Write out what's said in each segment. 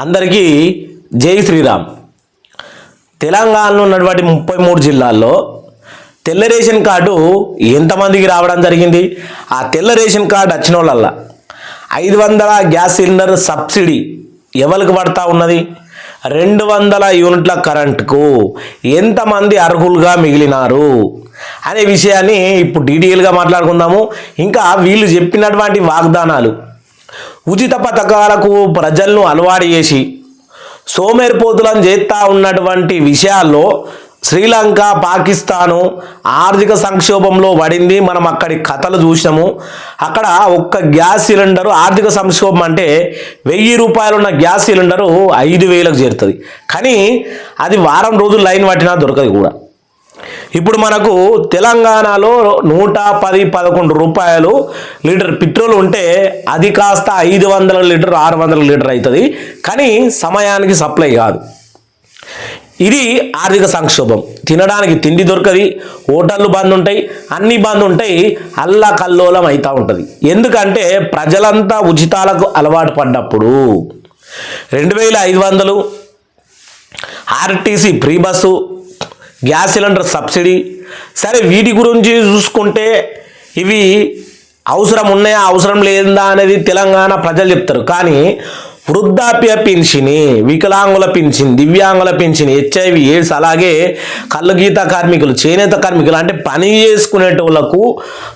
అందరికీ జై శ్రీరామ్. తెలంగాణలో ఉన్నటువంటి 33 జిల్లాల్లో తెల్ల రేషన్ కార్డు ఎంతమందికి రావడం జరిగింది? ఆ తెల్ల రేషన్ కార్డు వచ్చిన వాళ్ళ 500 గ్యాస్ సిలిండర్ సబ్సిడీ ఎవరికి పడతా ఉన్నది? 200 యూనిట్ల కరెంటుకు ఎంతమంది అర్హులుగా మిగిలినారు అనే విషయాన్ని ఇప్పుడు డీటెయిల్గా మాట్లాడుకుందాము. ఇంకా వీళ్ళు చెప్పినటువంటి వాగ్దానాలు, ఉచిత పథకాలకు ప్రజలను అలవాటు చేసి సోమేరిపోతులను చేస్తూ ఉన్నటువంటి విషయాల్లో శ్రీలంక, పాకిస్తాను ఆర్థిక సంక్షోభంలో పడింది. మనం అక్కడి కథలు చూసినాము. అక్కడ ఒక్క గ్యాస్ సిలిండరు ఆర్థిక సంక్షోభం అంటే 1000 రూపాయలు ఉన్న గ్యాస్ సిలిండరు 5000కు చేరుతుంది. కానీ అది వారం రోజులు లైన్ పట్టినా దొరకదు కూడా. ఇప్పుడు మనకు తెలంగాణలో 110-11 రూపాయలు లీటర్ పెట్రోల్ ఉంటే అది కాస్త 500 లీటర్ 600 లీటర్ అవుతుంది. కానీ సమయానికి సప్లై కాదు. ఇది ఆర్థిక సంక్షోభం. తినడానికి తిండి దొరకది, హోటళ్ళు బంద్ ఉంటాయి, అన్నీ బంద్ ఉంటాయి, అల్లా కల్లోలం అవుతూ ఉంటుంది. ఎందుకంటే ప్రజలంతా ఉచితాలకు అలవాటు పడ్డప్పుడు 2500 RTC free bus, gas cylinder subsidy. సరే, వీటి గురించి చూసుకుంటే ఇవి అవసరం ఉన్నాయా అవసరం లేదా అనేది తెలంగాణ ప్రజలు చెప్తారు. కానీ వృద్ధాప్య పింఛని, వికలాంగుల పింఛన్, దివ్యాంగుల పింఛన్, HIV ఎయిడ్స్, అలాగే కళ్ళగీత కార్మికులు, చేనేత కార్మికులు అంటే పని చేసుకునేటోళ్లకు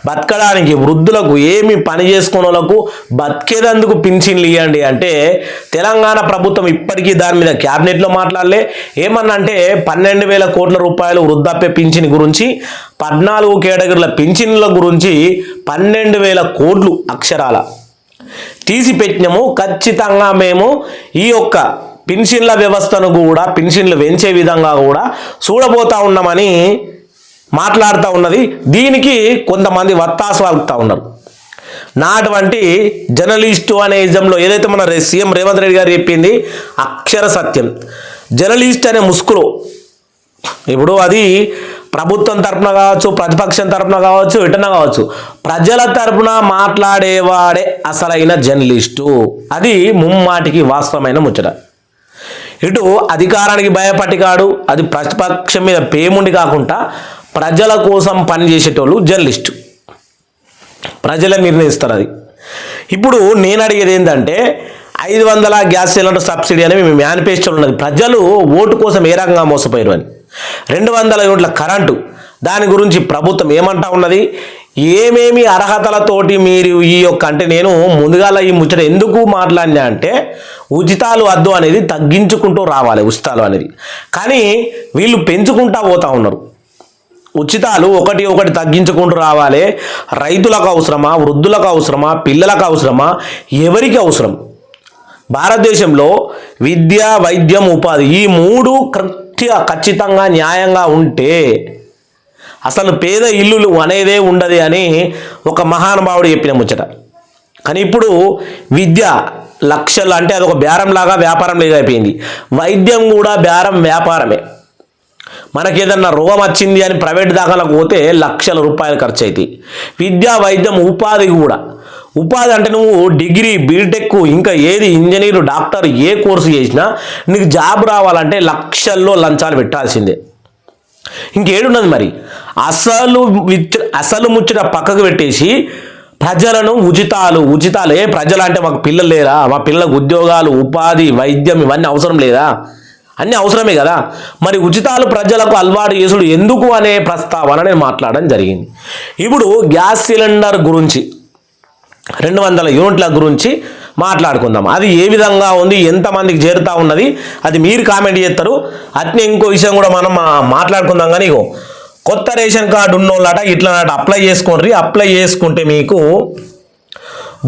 బతకడానికి, వృద్ధులకు ఏమి పని చేసుకునే వాళ్ళకు బతికేదందుకు పింఛన్లు ఇవ్వండి అంటే తెలంగాణ ప్రభుత్వం ఇప్పటికీ దాని మీద క్యాబినెట్లో మాట్లాడలే. ఏమన్నా అంటే 12,000 కోట్ల రూపాయలు వృద్ధాప్య పింఛన్ గురించి, 14 కేటగిరీల పింఛన్ల గురించి 12,000 కోట్లు అక్షరాల తీసి పెట్టినాము. ఖచ్చితంగా మేము ఈ యొక్క పెన్షన్ల వ్యవస్థను కూడా, పెన్షన్లు పెంచే విధంగా కూడా చూడబోతా ఉన్నామని మాట్లాడుతూ ఉన్నది. దీనికి కొంతమంది వత్తాసు వాగుతూ ఉన్నారు. నాటువంటి జర్నలిస్టు అనే ఇజంలో ఏదైతే మన సీఎం రేవంత్ రెడ్డి గారు చెప్పింది అక్షర సత్యం. జర్నలిస్ట్ అనే ముసుగులో ఇప్పుడు అది ప్రభుత్వం తరపున కావచ్చు, ప్రతిపక్షం తరపున కావచ్చు, ఎటన కావచ్చు, ప్రజల తరపున మాట్లాడేవాడే అసలైన జర్నలిస్టు. అది ముమ్మాటికి వాస్తవమైన ముచ్చట. ఇటు అధికారానికి భయపట్టికాడు, అది ప్రతిపక్షం మీద పేముండి కాకుండా ప్రజల కోసం పనిచేసేటోళ్ళు జర్నలిస్టు. ప్రజలే నిర్ణయిస్తారు అది. ఇప్పుడు నేను అడిగేది ఏంటంటే 500 గ్యాస్ సిలిండర్ సబ్సిడీ అని మేము మేనిఫెస్టోలో ఉన్నది. ప్రజలు ఓటు కోసం ఏ రకంగా మోసపోయారు అని. 200 యూనిట్ల కరెంటు, దాని గురించి ప్రభుత్వం ఏమంటా ఉన్నది, ఏమేమి అర్హతలతోటి మీరు ఈ యొక్క అంటే నేను ముందుగాల ఈ ముచ్చట ఎందుకు మాట్లాడినా అంటే ఉచితాలు వద్దు అనేది తగ్గించుకుంటూ రావాలి ఉచితాలు అనేది. కానీ వీళ్ళు పెంచుకుంటా పోతా ఉన్నారు. ఉచితాలు ఒకటి తగ్గించుకుంటూ రావాలి. రైతులకు అవసరమా, వృద్ధులకు అవసరమా, పిల్లలకు అవసరమా, ఎవరికి అవసరం? భారతదేశంలో విద్య, వైద్యం, ఉపాధి ఈ 3 ఖచ్చితంగా న్యాయంగా ఉంటే అసలు పేద ఇల్లులు అనేదే ఉండదు అని ఒక మహానుభావుడు చెప్పిన ముచ్చట. కానీ ఇప్పుడు విద్య లక్షలు అంటే అదొక బేరంలాగా, వ్యాపారం లాగా అయిపోయింది. వైద్యం కూడా బేరం, వ్యాపారమే. మనకేదన్నా రోగం వచ్చింది అని ప్రైవేట్ దాఖలకు పోతే లక్షల రూపాయలు ఖర్చు అవుతాయి. విద్య, వైద్యం, ఉపాధి కూడా. ఉపాధి అంటే నువ్వు డిగ్రీ, బీటెక్, ఇంకా ఏది ఇంజనీర్, డాక్టర్ ఏ కోర్సు చేసినా నీకు జాబ్ రావాలంటే లక్షల్లో లంచాలు పెట్టాల్సిందే. ఇంకేడున్నది మరి? అసలు ముచ్చట పక్కకు పెట్టేసి ప్రజలను ఉచితాలు ప్రజలు అంటే మాకు పిల్లలు లేరా, మా పిల్లలకు ఉద్యోగాలు, ఉపాధి, వైద్యం ఇవన్నీ అవసరం లేదా? అన్నీ అవసరమే కదా. మరి ఉచితాలు ప్రజలకు అలవాటు చేసుడు ఎందుకు అనే ప్రస్తావన నేను మాట్లాడడం జరిగింది. ఇప్పుడు గ్యాస్ సిలిండర్ గురించి, 200 యూనిట్ల గురించి మాట్లాడుకుందాం. అది ఏ విధంగా ఉంది, ఎంతమందికి చేరుతా ఉన్నది, అది మీరు కామెంట్ చేస్తారు. అట్నే ఇంకో విషయం కూడా మనం మాట్లాడుకుందాం. కానీ కొత్త రేషన్ కార్డు ఉన్నోళ్ళట ఇట్లా అప్లై చేసుకోండి. అప్లై చేసుకుంటే మీకు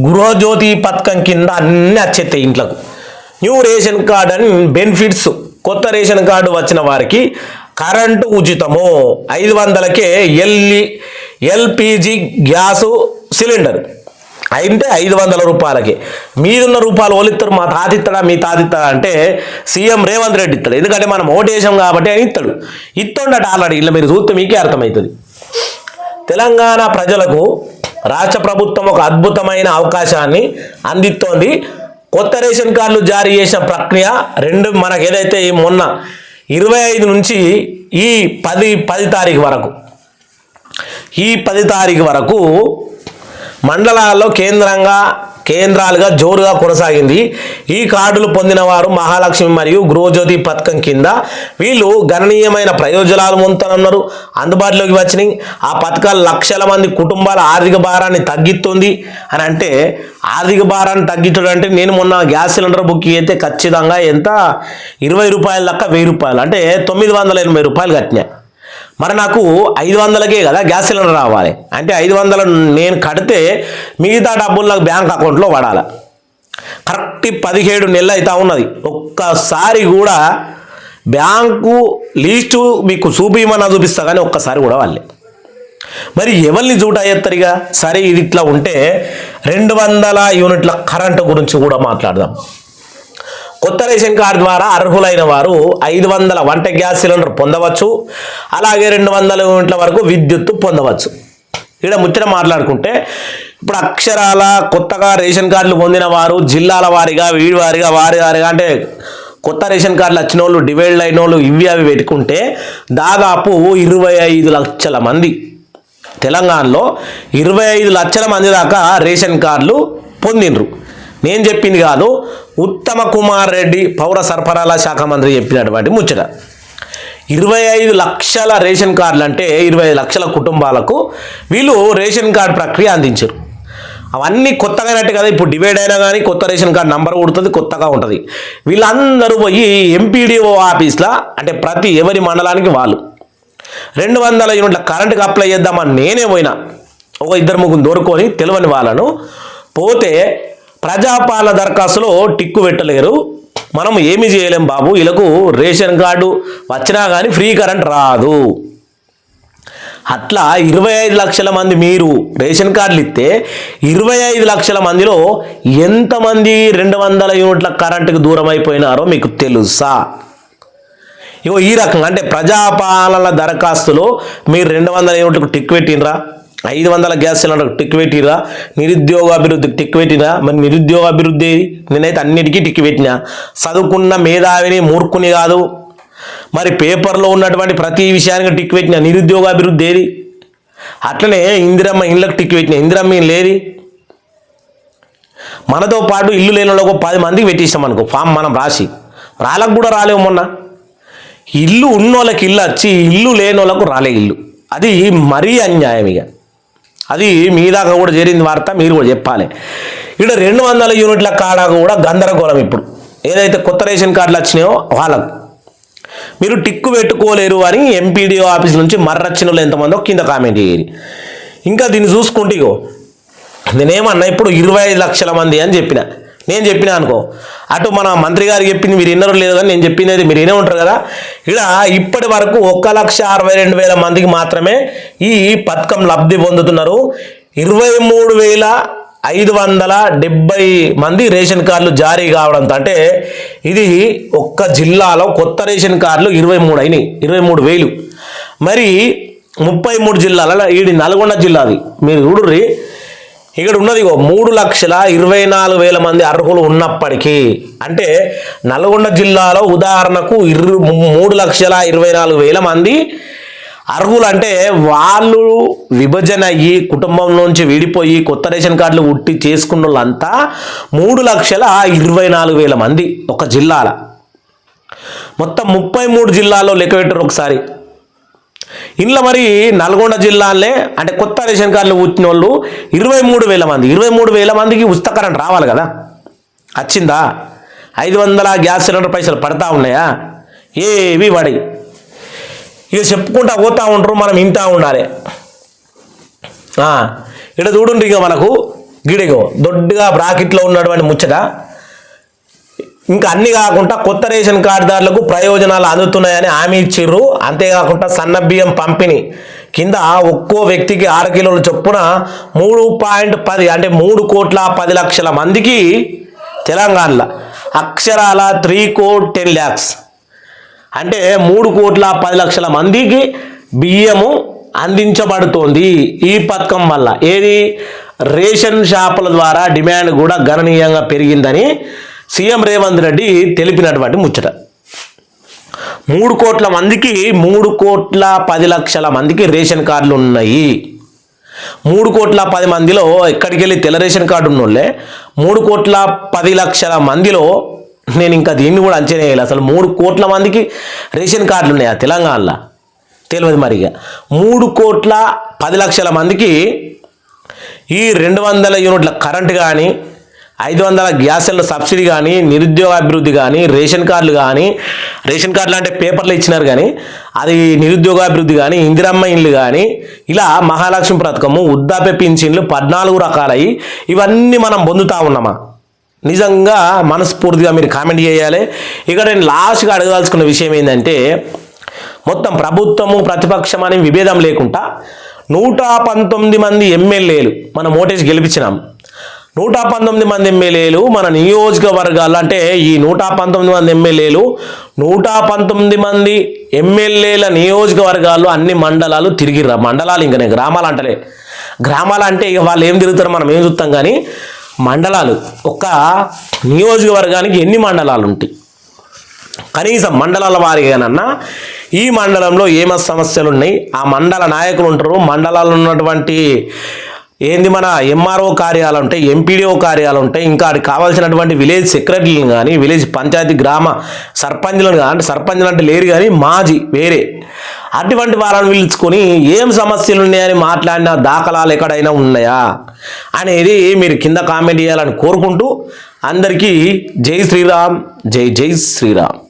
గృహజ్యోతి పథకం కింద అన్నీ వచ్చేస్తాయి ఇంట్లోకి. న్యూ రేషన్ కార్డు అని బెనిఫిట్స్. కొత్త రేషన్ కార్డు వచ్చిన వారికి కరెంటు ఉచితము, 500కే LPG గ్యాసు సిలిండర్ అయితే 500 రూపాయలకి. మీదున్న రూపాయలు ఓలిస్తారు. మా తాతిస్తాడా, మీ తాతిస్తాడా అంటే సీఎం రేవంత్ రెడ్డి ఇస్తాడు. ఎందుకంటే మనం ఓటేసాం కాబట్టి ఆయన ఇస్తుండట ఆల్రెడీ. ఇలా మీరు చూస్తే మీకే అర్థమవుతుంది. తెలంగాణ ప్రజలకు రాష్ట్ర ప్రభుత్వం ఒక అద్భుతమైన అవకాశాన్ని అందిస్తోంది. కొత్త రేషన్ కార్డులు జారీ చేసిన ప్రక్రియ మనకు ఏదైతే మొన్న 25 నుంచి ఈ 10 తారీఖు వరకు ఈ 10 తారీఖు వరకు మండలాల్లో కేంద్రాలుగా జోరుగా కొనసాగింది. ఈ కార్డులు పొందిన వారు మహాలక్ష్మి మరియు గృహజ్యోతి పథకం కింద వీళ్ళు గణనీయమైన ప్రయోజనాలు పొందుతున్నారు, అందుబాటులోకి వచ్చినాయి. ఆ పథకాలు లక్షల మంది కుటుంబాల ఆర్థిక భారాన్ని తగ్గిస్తుంది అని అంటే, ఆర్థిక భారాన్ని తగ్గించడం అంటే నేను మొన్న గ్యాస్ సిలిండర్ బుక్ అయితే ఖచ్చితంగా ఎంత 20 రూపాయల లెక్క 1000 రూపాయలు అంటే 980 రూపాయలు కట్టినా. మరి నాకు 500కే కదా గ్యాస్ సిలిండర్ రావాలి అంటే 500 నేను కడితే మిగతా డబ్బులు నాకు బ్యాంక్ అకౌంట్లో పడాలి. కరెక్ట్ 17 నెలలు అవుతా ఉన్నది. ఒక్కసారి కూడా బ్యాంకు లీస్టు మీకు చూపిస్తా కానీ ఒక్కసారి కూడా వాళ్ళే. మరి ఎవరిని జూట అయ్యేత్తరిగా? సరే, ఇది ఇట్లా ఉంటే 200 యూనిట్ల కరెంటు గురించి కూడా మాట్లాడదాం. కొత్త రేషన్ కార్డు ద్వారా అర్హులైన వారు 500 వంట గ్యాస్ సిలిండర్ పొందవచ్చు, అలాగే 200 యూనిట్ల వరకు విద్యుత్తు పొందవచ్చు. ఇక్కడ ముచ్చట మాట్లాడుకుంటే ఇప్పుడు అక్షరాల కొత్తగా రేషన్ కార్డులు పొందిన వారు జిల్లాల వారీగా వారి అంటే కొత్త రేషన్ కార్డులు వచ్చిన వాళ్ళు డివైడ్ అయిన వాళ్ళు అవి పెట్టుకుంటే దాదాపు 25 లక్షల మంది తెలంగాణలో 25 లక్షల మంది దాకా రేషన్ కార్డులు పొందినరు. నేను చెప్పింది కాదు, ఉత్తమ కుమార్ రెడ్డి పౌర సరఫరాల శాఖ మంత్రి చెప్పినటువంటి ముచ్చట. 25 లక్షల రేషన్ కార్డులు అంటే 25 లక్షల కుటుంబాలకు వీళ్ళు రేషన్ కార్డు ప్రక్రియ అందించారు. అవన్నీ కొత్తగా అయినట్టు కదా, ఇప్పుడు డివైడ్ అయినా కానీ కొత్త రేషన్ కార్డు నంబర్ కొడుతుంది, కొత్తగా ఉంటుంది. వీళ్ళందరూ పోయి ఎంపీడీఓ ఆఫీస్లో అంటే ఎవరి మండలానికి వాళ్ళు 200 యూనిట్ల కరెంటుకి అప్లై చేద్దామని నేనే పోయినా. ఒక 2-3 దొరుకొని తెలియని వాళ్ళను పోతే ప్రజాపాలన దరఖాస్తులో టిక్కు పెట్టలేరు, మనం ఏమి చేయలేం బాబు, వీళ్ళకు రేషన్ కార్డు వచ్చినా కానీ ఫ్రీ కరెంట్ రాదు. అట్లా 25 లక్షల మంది మీరు రేషన్ కార్డులు ఇస్తే 25 లక్షల మందిలో ఎంతమంది 200 యూనిట్ల కరెంటుకు దూరం అయిపోయినారో మీకు తెలుసా? ఇగో ఈ రకంగా అంటే ప్రజాపాలన దరఖాస్తులో మీరు 200 యూనిట్లకు టిక్ పెట్టినరా, 500 గ్యాస్ సిలిండర్ టిక్ పెట్టిరా, నిరుద్యోగ అభివృద్ధికి టిక్ పెట్టినా. మరి నిరుద్యోగ అభివృద్ధి నేనైతే అన్నిటికీ టిక్ పెట్టినా. చదువుకున్న మేధావిని మూర్ఖుని కాదు. మరి పేపర్లో ఉన్నటువంటి ప్రతి విషయానికి టిక్ పెట్టిన. నిరుద్యోగ అభివృద్ధి ఏది? అట్లనే ఇందిరమ్మ ఇళ్ళకి టిక్ పెట్టిన. ఇందిరమ్మ ఇల్లు ఏది? మనతో పాటు ఇల్లు లేని వాళ్ళకు 10 మందికి పెట్టిస్తాం అనుకో ఫామ్ మనం రాసి, వాళ్ళకు కూడా రాలేవు. మొన్న ఇల్లు ఉన్నోళ్ళకి ఇల్లు వచ్చి ఇల్లు లేని వాళ్ళకు రాలే ఇల్లు. అది మరీ అన్యాయం. ఇక అది మీ దాకా కూడా చేరింది వార్త, మీరు కూడా చెప్పాలి. ఇక్కడ 200 యూనిట్ల కాడ కూడా గందరగోళం. ఇప్పుడు ఏదైతే కొత్త రేషన్ కార్డులు వచ్చినాయో వాళ్ళకు మీరు టిక్కు పెట్టుకోలేరు అని ఎంపీడీఓ ఆఫీస్ నుంచి మర్రచ్చిన వాళ్ళు ఎంతమందో కింద కామెంట్ చేయాలి. ఇంకా దీన్ని చూసుకుంటే ఇగో నేనేమన్నా ఇప్పుడు 25 లక్షల మంది అని నేను చెప్పినా అనుకో, అటు మన మంత్రి గారు చెప్పింది మీరు విన్నరు లేదు కానీ నేను చెప్పింది మీరు వినే ఉంటారు కదా. ఇక్కడ ఇప్పటి వరకు 1,62,000 మందికి మాత్రమే ఈ పథకం లబ్ధి పొందుతున్నారు. 23,570 మంది రేషన్ కార్డులు జారీ కావడంతో అంటే ఇది ఒక్క జిల్లాలో కొత్త రేషన్ కార్డులు 23 అయినాయి, 23,000. మరి 33 జిల్లాల ఇది నల్గొండ జిల్లాది మీరు చూడుర్రి. ఇక్కడ ఉన్నది 3,24,000 మంది అర్హులు ఉన్నప్పటికీ అంటే నల్గొండ జిల్లాలో ఉదాహరణకు 3,24,000 మంది అర్హులు అంటే వాళ్ళు విభజన అయ్యి కుటుంబంలోంచి విడిపోయి కొత్త రేషన్ కార్డులు ఉట్టి చేసుకున్న వాళ్ళంతా 3,24,000 మంది ఒక జిల్లాల. మొత్తం 33 జిల్లాల్లో లెక్క పెట్టారు ఒకసారి. ఇంట్లో మరి నల్గొండ జిల్లాలే అంటే కొత్త రేషన్ కార్డులు వచ్చిన వాళ్ళు 23,000 మంది. 23,000 మందికి ఉచిత కరెంట్ రావాలి కదా, వచ్చిందా? 500 గ్యాస్ సిలిండర్ పైసలు పడతా ఉన్నాయా? ఏవి పడి ఇక చెప్పుకుంటా పోతా ఉంటారు, మనం ఇంటా ఉండాలి. ఇక్కడ చూడండి, ఇక మనకు గిడిగో దొడ్డుగా బ్రాకెట్లో ఉన్నటువంటి ముచ్చట. ఇంకా అన్ని కాకుండా కొత్త రేషన్ కార్డుదారులకు ప్రయోజనాలు అందుతున్నాయని హామీ ఇచ్చిర్రు. అంతేకాకుండా సన్న బియ్యం పంపిణీ కింద ఒక్కో వ్యక్తికి 6 కిలోల చొప్పున 3.10 అంటే 3,10,00,000 మందికి తెలంగాణలో అక్షరాల 3,10,00,000 అంటే 3,10,00,000 మందికి బియ్యము అందించబడుతోంది ఈ పథకం వల్ల. ఏది రేషన్ షాపుల ద్వారా డిమాండ్ కూడా గణనీయంగా పెరిగిందని సీఎం రేవంత్ రెడ్డి తెలిపినటువంటి ముచ్చట. 3 కోట్ల మందికి 3,10,00,000 మందికి రేషన్ కార్డులు ఉన్నాయి. 3,10,00,000 మందిలో ఎక్కడికి వెళ్ళి తెల్ల రేషన్ కార్డు ఉన్నోళ్ళే 3,10,00,000 మందిలో నేను ఇంకా దీన్ని కూడా అంచనా వేయాలి. అసలు 3 కోట్ల మందికి రేషన్ కార్డులు ఉన్నాయా తెలంగాణలో తెలియదు. మరిగా 3,10,00,000 మందికి ఈ 200 యూనిట్ల కరెంటు కానీ 500 గ్యాస్ సిలిండర్ సబ్సిడీ కానీ నిరుద్యోగ అభివృద్ధి కానీ రేషన్ కార్డులు కానీ రేషన్ కార్డులు అంటే పేపర్లు ఇచ్చినారు కానీ అది నిరుద్యోగ అభివృద్ధి కానీ ఇందిరమ్మ ఇండ్లు కానీ ఇలా మహాలక్ష్మి పథకము వృద్ధాప్య పింఛన్లు 14 రకాలవి ఇవన్నీ మనం పొందుతూ ఉన్నామా? నిజంగా మనస్ఫూర్తిగా మీరు కామెంట్ చేయాలి. ఇక్కడ నేను లాస్ట్గా అడగదలుచుకున్న విషయం ఏంటంటే మొత్తం ప్రభుత్వము ప్రతిపక్షం అనే విభేదం లేకుండా 119 మంది ఎమ్మెల్యేలు మనం ఓటేసి గెలిపించినాం. 119 మంది ఎమ్మెల్యేలు మన నియోజకవర్గాలు అంటే ఈ 119 మంది ఎమ్మెల్యేలు 119 మంది ఎమ్మెల్యేల నియోజకవర్గాలు అన్ని మండలాలు తిరిగిర్రా. మండలాలు ఇంకనే గ్రామాలు అంటలే. గ్రామాలు అంటే ఇక వాళ్ళు ఏం తిరుగుతారో మనం ఏం చూస్తాం కానీ మండలాలు ఒక్క నియోజకవర్గానికి ఎన్ని మండలాలు ఉంటాయి? కనీసం మండలాల వారీగానన్నా ఈ మండలంలో ఏమ సమస్యలు ఉన్నాయి, ఆ మండల నాయకులు ఉంటారు, మండలాల్లో ఉన్నటువంటి ఏంది మన ఎంఆర్ఓ కార్యాలు ఉంటాయి, ఎంపీడీఓ కార్యాలు ఉంటాయి, ఇంకా అది కావాల్సినటువంటి విలేజ్ సెక్రటరీలను కానీ విలేజ్ పంచాయతీ గ్రామ సర్పంచ్లను కానీ అంటే సర్పంచ్లు అంటే లేరు కానీ మాజీ వేరే అటువంటి వాళ్ళని పిలుచుకొని ఏం సమస్యలు ఉన్నాయని మాట్లాడిన దాఖలాలు ఎక్కడైనా ఉన్నాయా అనేది మీరు కింద కామెంట్ చేయాలని కోరుకుంటూ అందరికీ జై శ్రీరామ్, జై జై శ్రీరామ్.